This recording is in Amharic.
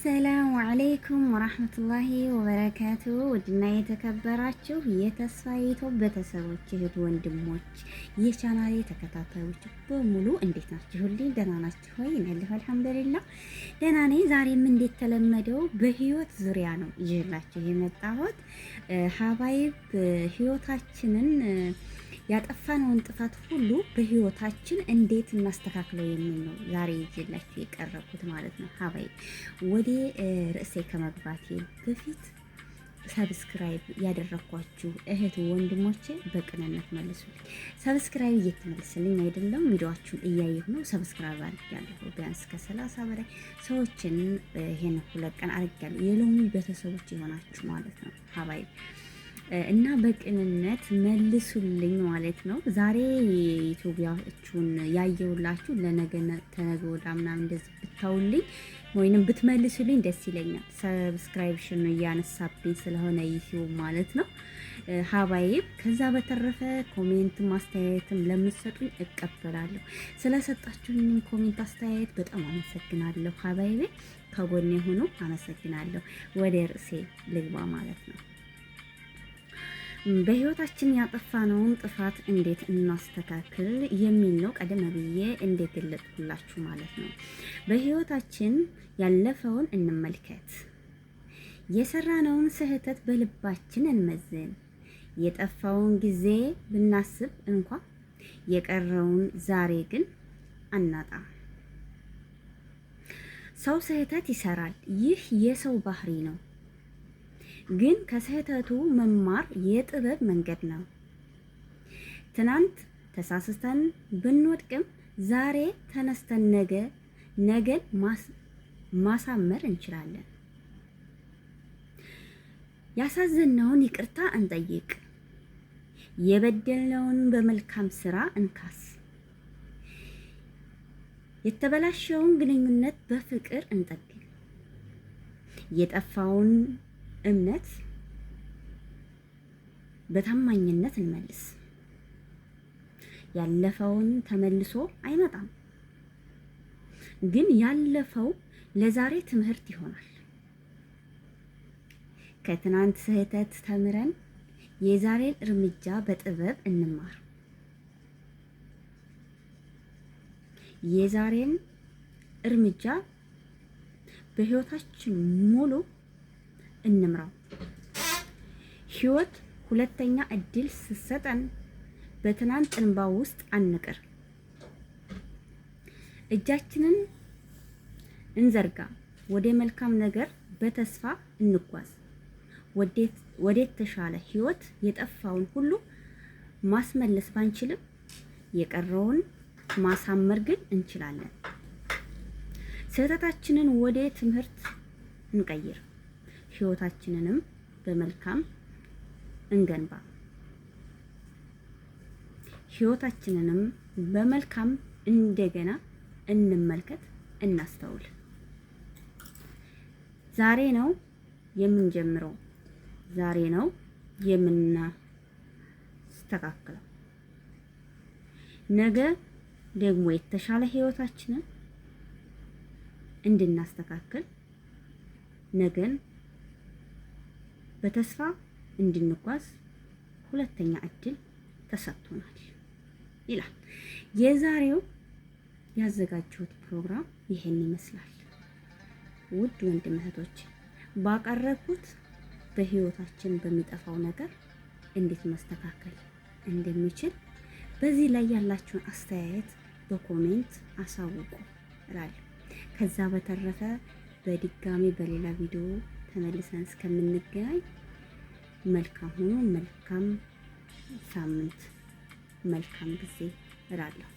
አሰላሙ አለይኩም ወራህመቱላሂ ወበረካቱ። ውድና የተከበራችሁ የተስፋይቶ ቤተሰቦች እህት ወንድሞች፣ የቻናሌ ተከታታዮች በሙሉ እንዴት ናችሁልኝ? ደህና ናችሁ ሆይ? እኔ አልሐምዱሊላህ ደህና ነኝ። ዛሬም እንዴት ተለመደው በህይወት ዙሪያ ነው ይዤላችሁ የመጣሁት። ሀባይብ ህይወታችንን ያጠፋነውን ጥፋት ሁሉ በህይወታችን እንዴት እናስተካክለው የሚል ነው ዛሬ ይዤላችሁ የቀረብኩት ማለት ነው። ሀባይ ወደ ርዕሴ ከመግባቴ በፊት ሰብስክራይብ ያደረኳችሁ እህት ወንድሞቼ በቅንነት መልሱልኝ። ሰብስክራይብ እየተመለሰልኝ አይደለም፣ ቪዲዮአችሁን እያየሁ ነው። ሰብስክራይብ አድርጋለሁ። ቢያንስ ከ30 በላይ ሰዎችን ይሄን 2 ቀን አድርጋለሁ። የሎሚ ቤተሰቦች የሆናችሁ ማለት ነው ሀባይ እና በቅንነት መልሱልኝ ማለት ነው። ዛሬ ኢትዮጵያችሁን ያየውላችሁ ለነገ ተነገ ወዲያ ምናምን እንደዚህ ብታውልኝ ወይንም ብትመልሱልኝ ደስ ይለኛል። ሰብስክራይብሽን እያነሳብኝ ስለሆነ ዩቲዩብ ማለት ነው ሀባይብ። ከዛ በተረፈ ኮሜንት ማስተያየትም ለምትሰጡኝ እቀበላለሁ። ስለሰጣችሁኝ ኮሜንት አስተያየት በጣም አመሰግናለሁ ሀባይቤ። ከጎኔ ሆኖ አመሰግናለሁ። ወደ ርዕሴ ልግባ ማለት ነው። በህይወታችን ያጠፋነውን ጥፋት እንዴት እናስተካክል የሚል ነው። ቀደም ብዬ እንደገለጽኩላችሁ ማለት ነው። በህይወታችን ያለፈውን እንመልከት፣ የሰራነውን ስህተት በልባችን እንመዝን። የጠፋውን ጊዜ ብናስብ እንኳ የቀረውን ዛሬ ግን አናጣ። ሰው ስህተት ይሰራል። ይህ የሰው ባህሪ ነው። ግን ከስህተቱ መማር የጥበብ መንገድ ነው። ትናንት ተሳስተን ብንወድቅም ዛሬ ተነስተን ነገን ማሳመር እንችላለን። ያሳዘነውን ይቅርታ እንጠይቅ፣ የበደልነውን በመልካም ስራ እንካስ፣ የተበላሸውን ግንኙነት በፍቅር እንጠግን፣ የጠፋውን እምነት በታማኝነት እንመልስ። ያለፈውን ተመልሶ አይመጣም፣ ግን ያለፈው ለዛሬ ትምህርት ይሆናል። ከትናንት ስህተት ተምረን የዛሬን እርምጃ በጥበብ እንማር። የዛሬን እርምጃ በህይወታችን ሙሉ እንምራው። ህይወት ሁለተኛ እድል ስትሰጠን በትናንት እንባ ውስጥ አንቅር። እጃችንን እንዘርጋ፣ ወደ መልካም ነገር በተስፋ እንጓዝ። ወደ ተሻለ ህይወት የጠፋውን ሁሉ ማስመለስ ባንችልም የቀረውን ማሳመር ግን እንችላለን። ስህተታችንን ወደ ትምህርት እንቀይር፣ ህይወታችንንም በመልካም እንገንባ። ህይወታችንንም በመልካም እንደገና እንመልከት፣ እናስተውል። ዛሬ ነው የምንጀምረው፣ ዛሬ ነው የምናስተካክለው። ነገ ደግሞ የተሻለ ህይወታችንን እንድናስተካክል ነገን በተስፋ እንድንጓዝ ሁለተኛ እድል ተሰጥቶናል ይላል። የዛሬው ያዘጋጀሁት ፕሮግራም ይሄን ይመስላል። ውድ ወንድም እህቶች ባቀረብኩት በህይወታችን በሚጠፋው ነገር እንዴት ማስተካከል እንደሚችል በዚህ ላይ ያላችሁን አስተያየት በኮሜንት አሳውቁ እላለሁ። ከዛ በተረፈ በድጋሚ በሌላ ቪዲዮ ተመልሰን እስከምንገናኝ መልካም ሆኖ መልካም ሳምንት መልካም ጊዜ እላለሁ።